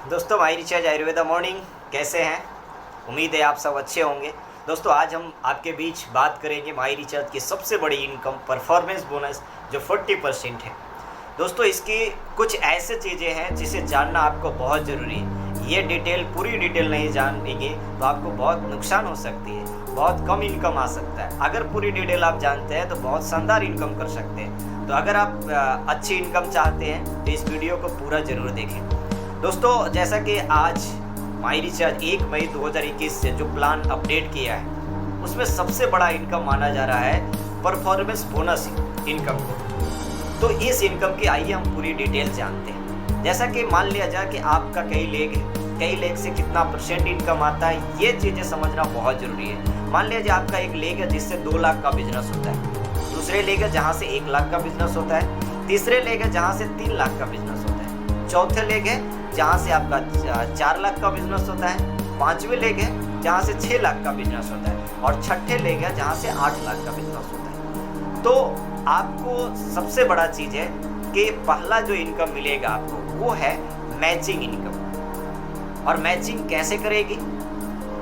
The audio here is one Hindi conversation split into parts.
दोस्तों, माई रिचार्ज आयुर्वेदा मॉर्निंग कैसे हैं। उम्मीद है आप सब अच्छे होंगे। दोस्तों, आज हम आपके बीच बात करेंगे माई रिचार्ज की सबसे बड़ी इनकम परफॉर्मेंस बोनस जो 40% है। दोस्तों, इसकी कुछ ऐसे चीज़ें हैं जिसे जानना आपको बहुत ज़रूरी है। ये डिटेल पूरी डिटेल नहीं जानेंगे तो आपको बहुत नुकसान हो सकती है, बहुत कम इनकम आ सकता है। अगर पूरी डिटेल आप जानते हैं तो बहुत शानदार इनकम कर सकते हैं। तो अगर आप अच्छी इनकम चाहते हैं तो इस वीडियो को पूरा ज़रूर देखें। दोस्तों, जैसा कि आज माई रिचार्ज 1 मई 2021 से जो प्लान अपडेट किया है उसमें सबसे बड़ा इनकम माना जा रहा है परफॉर्मेंस बोनस इनकम को। तो इस इनकम की आइए हम पूरी डिटेल जानते हैं। जैसा कि मान लिया जाए कि आपका कई लेग है, कई लेग से कितना % इनकम आता है, ये चीज़ें समझना बहुत ज़रूरी है। मान लिया जाए आपका एक लेग है जिससे 2 लाख का बिजनेस होता है, दूसरे लेग है जहाँ से 1 लाख का बिजनेस होता है, तीसरे लेग है जहाँ से 3 लाख का बिजनेस होता है, चौथे लेग है जहाँ से आपका 4 लाख का बिजनेस होता है, पांचवें लेग है जहाँ से 6 लाख का बिजनेस होता है और छठे लेग है जहाँ से 8 लाख का बिजनेस होता है। तो आपको सबसे बड़ा चीज़ है कि पहला जो इनकम मिलेगा आपको वो है मैचिंग इनकम। और मैचिंग कैसे करेगी,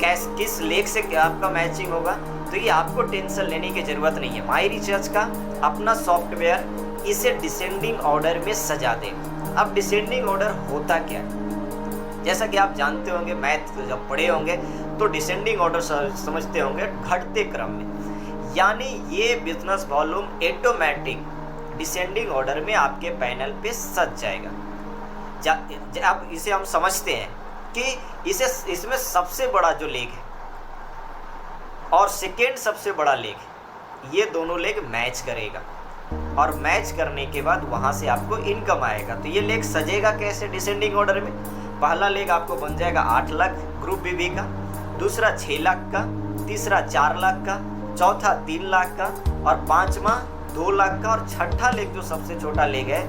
किस लेग से आपका मैचिंग होगा, तो ये आपको टेंशन लेने की ज़रूरत नहीं है। माई रिचार्ज का अपना सॉफ्टवेयर इसे डिसेंडिंग ऑर्डर में सजा देगा। अब डिसेंडिंग ऑर्डर होता क्या है, जैसा कि आप जानते होंगे, मैथ जब पढ़े होंगे तो डिसेंडिंग ऑर्डर समझते होंगे घटते क्रम में। यानी ये business volume automatic descending order में आपके पैनल पे सज जाएगा। अब इसे हम समझते हैं कि इसमें सबसे बड़ा जो लेग है और सेकेंड सबसे बड़ा लेग है, ये दोनों लेग मैच करेगा और मैच करने के बाद वहाँ से आपको इनकम आएगा। तो ये लेग सजेगा कैसे डिसेंडिंग ऑर्डर में। पहला लेग आपको बन जाएगा 8 लाख ग्रुप बीबी का, दूसरा 6 लाख का, तीसरा 4 लाख का, चौथा 3 लाख का और पांचवा 2 लाख का और छठा लेग जो सबसे छोटा लेग है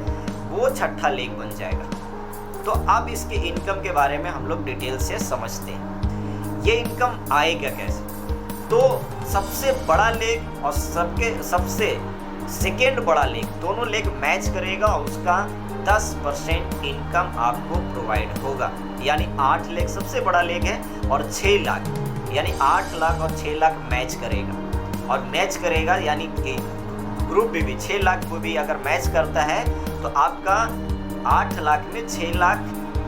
वो छठा लेग बन जाएगा। तो अब इसके इनकम के बारे में हम लोग डिटेल से समझते हैं। ये इनकम आएगा कैसे, तो सबसे बड़ा लेग और सबसे सेकेंड बड़ा लेग दोनों लेग मैच करेगा और उसका 10% इनकम आपको प्रोवाइड होगा। यानी 8 लेग सबसे बड़ा लेग है और 6 लाख, यानी 8 लाख और 6 लाख मैच करेगा। और मैच करेगा यानी कि ग्रुप भी 6 लाख को भी अगर मैच करता है तो आपका 8 लाख में 6 लाख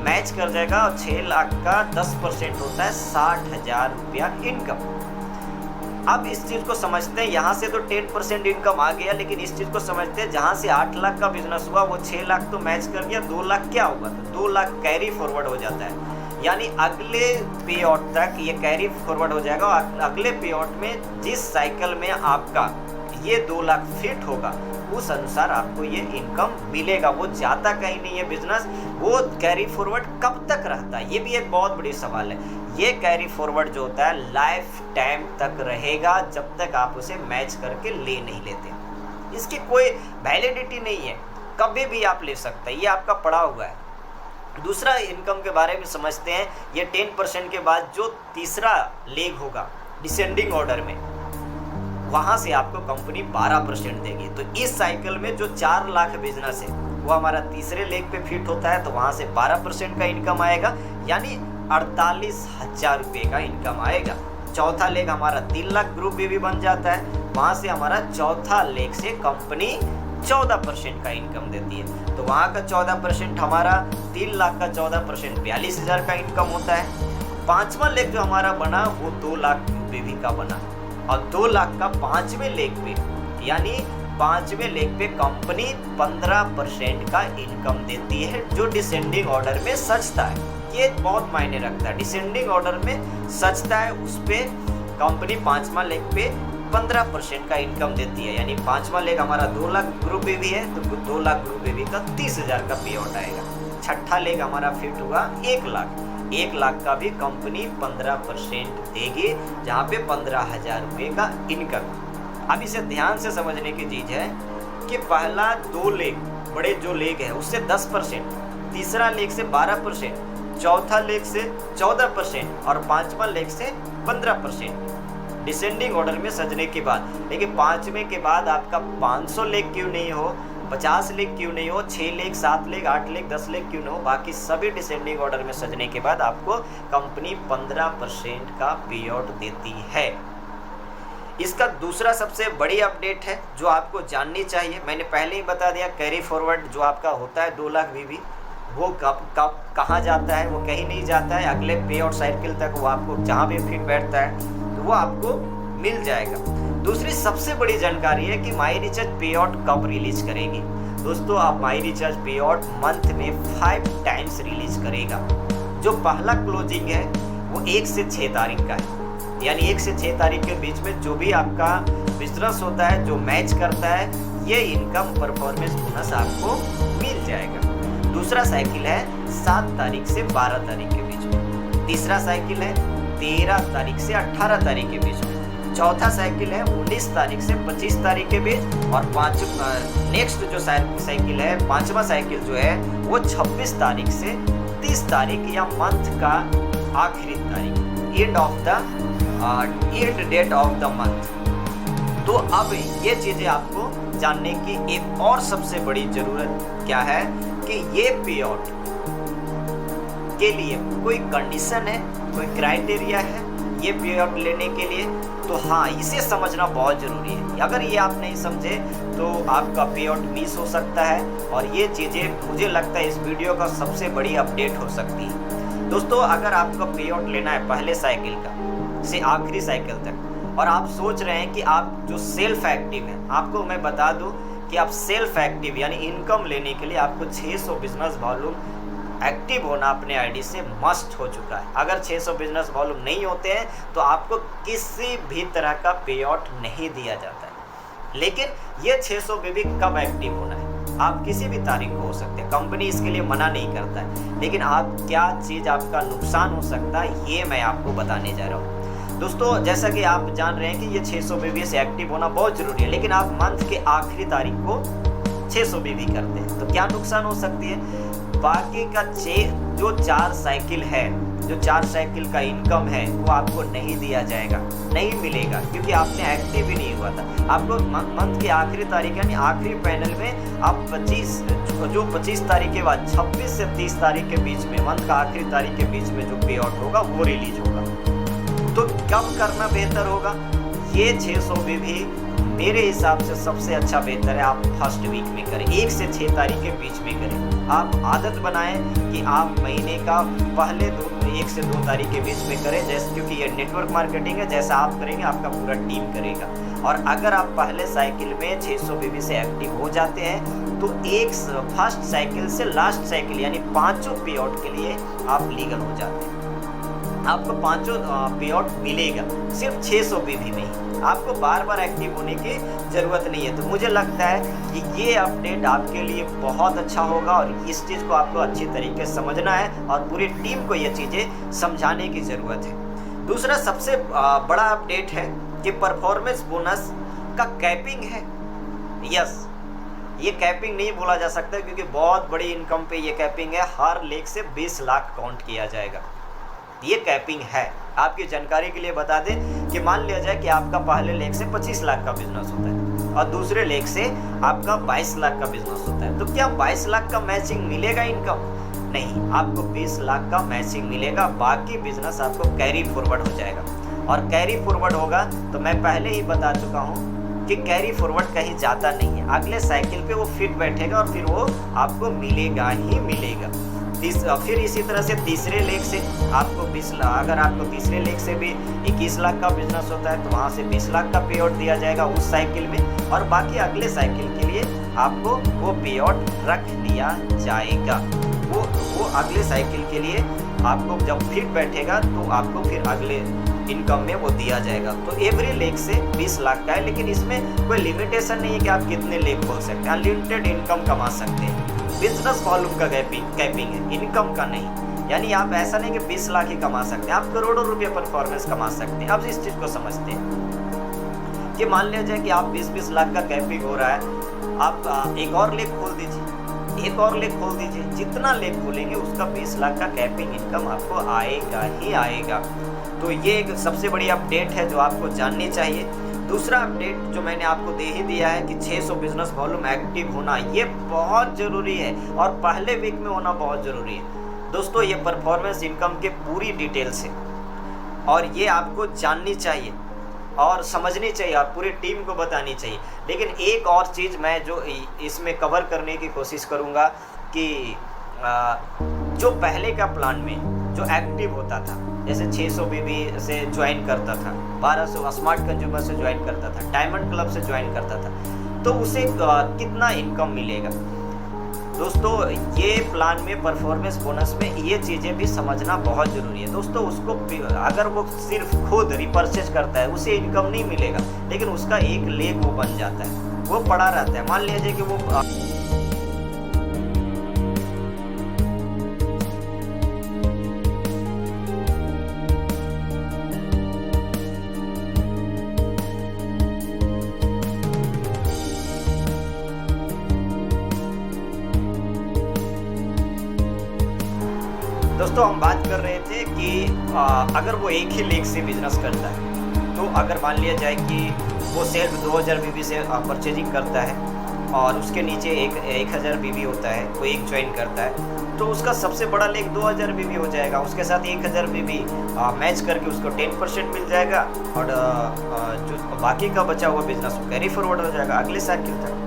मैच कर जाएगा और 6 लाख का 10% होता है 60,000 रुपया इनकम। अब इस चीज़ को समझते हैं, यहाँ से तो 10% इनकम आ गया, लेकिन इस चीज़ को समझते हैं जहाँ से 8 लाख का बिजनेस हुआ वो 6 लाख तो मैच कर गया, 2 लाख क्या होगा, तो 2 लाख कैरी फॉरवर्ड हो जाता है। यानी अगले पे आउट तक ये कैरी फॉरवर्ड हो जाएगा और अगले पे आउट में जिस साइकिल में आपका ये 2 लाख फिट होगा उस अनुसार आपको ये इनकम मिलेगा। वो जाता कहीं नहीं है बिजनेस, वो कैरी फॉरवर्ड कब तक रहता है, ये भी एक बहुत बड़ी सवाल है। ये कैरी फॉरवर्ड जो होता है लाइफ टाइम तक रहेगा जब तक आप उसे मैच करके ले नहीं लेते। इसकी कोई वैलिडिटी नहीं है, कभी भी आप ले सकते हैं, ये आपका पड़ा हुआ है। दूसरा इनकम के बारे में समझते हैं। ये 10% के बाद जो तीसरा लेग होगा डिसेंडिंग ऑर्डर में, वहाँ से आपको कंपनी 12% देगी। तो इस साइकिल में जो 4 लाख बिजनेस है वो हमारा तीसरे लेग पे फिट होता है, तो वहाँ से 12% का इनकम आएगा, यानी 48,000 रुपये का इनकम आएगा। चौथा लेग हमारा 3 लाख ग्रुप भी बन जाता है, वहाँ से हमारा चौथा लेग से कंपनी 14% का इनकम देती है। तो वहाँ का 14% हमारा 3 लाख का 14% 42,000 का इनकम होता है। पांचवा लेग जो हमारा बना वो 2 लाख भी का बना और 2 लाख का पांचवें लेग पे, यानी पांचवें लेग पे कंपनी 15% का इनकम देती है जो डिसेंडिंग ऑर्डर में सजता है। ये बहुत मायने रखता है, डिसेंडिंग ऑर्डर में सजता है उस पे कंपनी पांचवा लेग पे 15% का इनकम देती है। यानी पांचवा लेग हमारा 2 लाख ग्रुप बेबी है तो 2 लाख ग्रुप बेबी का 30,000 का पे आउट आएगा। छठा लेग हमारा फिट हुआ 1 लाख, 1 लाख का भी कंपनी 15% देगी, जहाँ पे 15,000 रुपये का इनकम। अब इसे ध्यान से समझने की चीज़ है कि पहला 2 लेग बड़े जो लेग है उससे 10%, तीसरा लेग से 12%, चौथा लेग से 14% और पांचवा लेग से 15% डिसेंडिंग ऑर्डर में सजने के बाद। लेकिन पांचवें के बाद आपका 500 लेग क्यों नहीं हो, 50 लेख क्यों नहीं हो, 6 लेख, 7 लेख, 8 लेख, 10 लेख क्यों नहीं हो, बाकी सभी डिसेंडिंग ऑर्डर में सजने के बाद आपको कंपनी 15% का पे आउट देती है। इसका दूसरा सबसे बड़ी अपडेट है जो आपको जाननी चाहिए, मैंने पहले ही बता दिया, कैरी फॉरवर्ड जो आपका होता है 2 लाख बीबी, वो कब कहाँ जाता है, वो कहीं नहीं जाता है, अगले पे आउट साइकिल तक वो आपको जहाँ भी फिट बैठता है तो वो आपको मिल जाएगा। दूसरी सबसे बड़ी जानकारी है कि माई रिचार्ज पे आउट कब रिलीज करेगी। दोस्तों, आप माई रिचार्ज पे आउट मंथ में 5 टाइम्स रिलीज करेगा। जो पहला क्लोजिंग है वो 1 से 6 तारीख का है, यानी 1 से 6 तारीख के बीच में जो भी आपका बिजनेस होता है जो मैच करता है, ये इनकम परफॉर्मेंस बोनस आपको मिल जाएगा। दूसरा साइकिल है 7 तारीख से 12 तारीख के बीच में। तीसरा साइकिल है 13 तारीख से 18 तारीख के बीच में। चौथा साइकिल है 19 तारीख से 25 तारीख के बीच। और नेक्स्ट जो साइकिल है, 5वां साइकिल जो है वो 26 तारीख से 30 तारीख या मंथ का आखिरी तारीख, and date of the month. तो अब ये चीजें आपको जानने की एक और सबसे बड़ी जरूरत क्या है कि ये पे आउट के लिए कोई कंडीशन है, कोई क्राइटेरिया है ये पे आउट लेने के लिए, तो हाँ, इसे समझना बहुत जरूरी है। अगर ये आप नहीं समझे तो आपका पे आउट मिस हो सकता है, और ये चीज़ें मुझे लगता है इस वीडियो का सबसे बड़ी अपडेट हो सकती है। दोस्तों, अगर आपका पे आउट लेना है पहले साइकिल का से आखिरी साइकिल तक, और आप सोच रहे हैं कि आप जो सेल्फ एक्टिव हैं, आपको मैं बता दूं कि आप सेल्फ एक्टिव यानी इनकम लेने के लिए आपको 600 बिजनेस वॉल्यूम एक्टिव होना अपने आईडी से मस्ट हो चुका है। अगर 600 बिजनेस वॉल्यूम नहीं होते हैं तो आपको किसी भी तरह का पे आउट नहीं दिया जाता है। लेकिन ये 600 बीबी कब एक्टिव होना है, आप किसी भी तारीख को हो सकते हैं, कंपनी इसके लिए मना नहीं करता है, लेकिन आप क्या चीज़ आपका नुकसान हो सकता है ये मैं आपको बताने जा रहा हूँ। दोस्तों, जैसा कि आप जान रहे हैं कि ये 600 बीबी से एक्टिव होना बहुत जरूरी है, लेकिन आप मंथ के आखिरी तारीख को 600 बीबी करते हैं तो क्या नुकसान हो सकती है, बाकी का जो 4 साइकिल है, जो 4 साइकिल का इनकम है वो आपको नहीं दिया जाएगा, नहीं मिलेगा, क्योंकि आपने एक्टिव ही नहीं हुआ था। आपको मंथ की आखिरी तारीख यानी आखिरी पैनल में आप 25 तारीख के बाद 26 से 30 तारीख के बीच में, मंथ का आखिरी तारीख के बीच में जो पे आउट होगा वो रिलीज होगा। तो कब करना बेहतर होगा, ये 600 भी मेरे हिसाब से सबसे अच्छा बेहतर है आप फर्स्ट वीक में करें, 1 से 6 तारीख के बीच में करें। आप आदत बनाएं कि आप महीने का पहले 1 से 2 तारीख के बीच में करें, जैसे क्योंकि ये नेटवर्क मार्केटिंग है, जैसा आप करेंगे आपका पूरा टीम करेगा। और अगर आप पहले साइकिल में 600 बीबी से एक्टिव हो जाते हैं तो फर्स्ट साइकिल से लास्ट साइकिल यानी 5 पे आउट के लिए आप लीगल हो जाते हैं। आपको 5 पे आउट मिलेगा सिर्फ 600 बीबी में ही, आपको बार बार एक्टिव होने की ज़रूरत नहीं है। तो मुझे लगता है कि ये अपडेट आपके लिए बहुत अच्छा होगा, और इस चीज़ को आपको अच्छी तरीके से समझना है और पूरी टीम को ये चीज़ें समझाने की ज़रूरत है। दूसरा सबसे बड़ा अपडेट है कि परफॉर्मेंस बोनस का कैपिंग है। यस, ये कैपिंग नहीं बोला जा सकता क्योंकि बहुत बड़ी इनकम पे ये कैपिंग है, हर लेख से 20 लाख काउंट किया जाएगा, ये कैपिंग है। आपकी जानकारी के लिए बता दें कि मान लिया जाए कि आपका पहले लेख से 25 लाख का बिजनेस होता है और दूसरे लेख से आपका 22 लाख का बिजनेस होता है, तो क्या 22 लाख का मैचिंग मिलेगा इनकम? नहीं, आपको 20 लाख का मैचिंग मिलेगा, बाकी बिजनेस आपको कैरी फॉरवर्ड हो जाएगा। और कैरी फॉरवर्ड होगा तो मैं पहले ही बता चुका हूँ कि कैरी फॉरवर्ड कहीं जाता नहीं है, अगले साइकिल पे वो फिट बैठेगा और फिर वो आपको मिलेगा ही मिलेगा। फिर इसी तरह से तीसरे लेख से आपको 20 लाख, अगर आपको तीसरे लेख से भी 21 लाख का बिजनेस होता है तो वहाँ से 20 लाख का पे आउट दिया जाएगा उस साइकिल में, और बाकी अगले साइकिल के लिए आपको वो पे आउट रख लिया जाएगा। वो अगले साइकिल के लिए आपको जब फिट बैठेगा तो आपको फिर अगले इनकम में वो दिया जाएगा। तो एवरी लेख से 20 लाख का है, लेकिन इसमें कोई लिमिटेशन नहीं है कि आप कितने लेख खोल सकते हैं, अनलिमिटेड इनकम कमा सकते हैं। बिजनेस वॉल्यूम का कैपिंग है, इनकम का नहीं। यानी आप ऐसा नहीं कि 20 लाख ही कमा सकते हैं, आप करोड़ों रुपए परफॉर्मेंस कमा सकते हैं। अब इस चीज़ को समझते हैं कि मान लिया जाए कि आप 20-20 लाख का कैपिंग हो रहा है, आप एक और लेख खोल दीजिए, एक और लेख खोल दीजिए, जितना लेख खोलेंगे उसका 20 लाख का कैपिंग इनकम आपको आएगा ही आएगा। तो ये एक सबसे बड़ी अपडेट है जो आपको जाननी चाहिए। दूसरा अपडेट जो मैंने आपको दे ही दिया है कि 600 बिजनेस वॉल्यूम एक्टिव होना ये बहुत ज़रूरी है और पहले वीक में होना बहुत ज़रूरी है। दोस्तों ये परफॉर्मेंस इनकम के पूरी डिटेल्स है और ये आपको जाननी चाहिए और समझनी चाहिए और पूरी टीम को बतानी चाहिए। लेकिन एक और चीज़ मैं जो इसमें कवर करने की कोशिश करूँगा कि जो पहले का प्लान में जो एक्टिव होता था, जैसे 600 बीबी से ज्वाइन करता था, 1200 स्मार्ट कंज्यूमर से ज्वाइन करता था, डायमंड क्लब से ज्वाइन करता था, तो उसे कितना इनकम मिलेगा। दोस्तों ये प्लान में परफॉर्मेंस बोनस में ये चीज़ें भी समझना बहुत ज़रूरी है। दोस्तों उसको अगर वो सिर्फ खुद रिपर्चेज करता है उसे इनकम नहीं मिलेगा, लेकिन उसका एक लेग वो बन जाता है, वो पड़ा रहता है। मान लीजिए कि वो दोस्तों हम बात कर रहे थे कि अगर वो एक ही लेग से बिजनेस करता है, तो अगर मान लिया जाए कि वो सेल्फ 2000 बीबी से परचेजिंग करता है और उसके नीचे 1000 बीबी होता है, वो एक ज्वाइन करता है, तो उसका सबसे बड़ा लेग 2000 बीबी हो जाएगा। उसके साथ 1000 बीबी मैच करके उसको 10% मिल जाएगा और जो बाकी का बचा हुआ बिजनेस कैरी फॉरवर्ड हो जाएगा अगले साइकिल तक।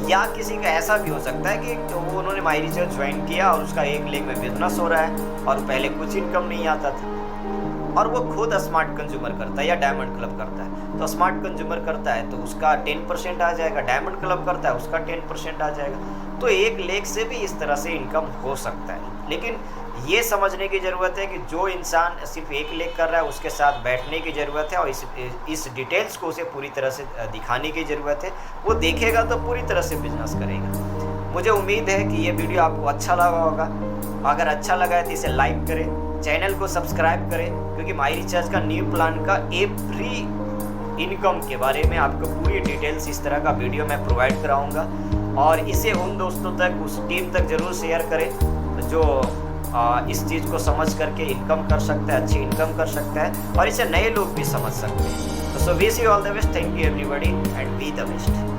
या किसी का ऐसा भी हो सकता है कि वो उन्होंने माई रिसर्च ज्वाइन किया और उसका एक लेग में बिजनेस हो रहा है और पहले कुछ इनकम नहीं आता था और वो खुद स्मार्ट कंज्यूमर करता है या डायमंड क्लब करता है। तो स्मार्ट कंज्यूमर करता है तो उसका 10% आ जाएगा, डायमंड क्लब करता है उसका 10% आ जाएगा। तो एक लेग से भी इस तरह से इनकम हो सकता है। लेकिन ये समझने की ज़रूरत है कि जो इंसान सिर्फ एक लेग कर रहा है उसके साथ बैठने की ज़रूरत है और इस डिटेल्स को उसे पूरी तरह से दिखाने की ज़रूरत है। वो देखेगा तो पूरी तरह से बिजनेस करेगा। मुझे उम्मीद है कि ये वीडियो आपको अच्छा लगा होगा। अगर अच्छा लगा है तो इसे लाइक करें, चैनल को सब्सक्राइब करें, क्योंकि माई रिचार्ज का न्यू प्लान का एवरी इनकम के बारे में आपको पूरी डिटेल्स इस तरह का वीडियो मैं प्रोवाइड कराऊँगा। और इसे उन दोस्तों तक, उस टीम तक ज़रूर शेयर करें जो इस चीज़ को समझ करके इनकम कर सकता है, अच्छी इनकम कर सकता है और इसे नए लोग भी समझ सकते हैं। तो so wish you all the best, thank you everybody and be the best.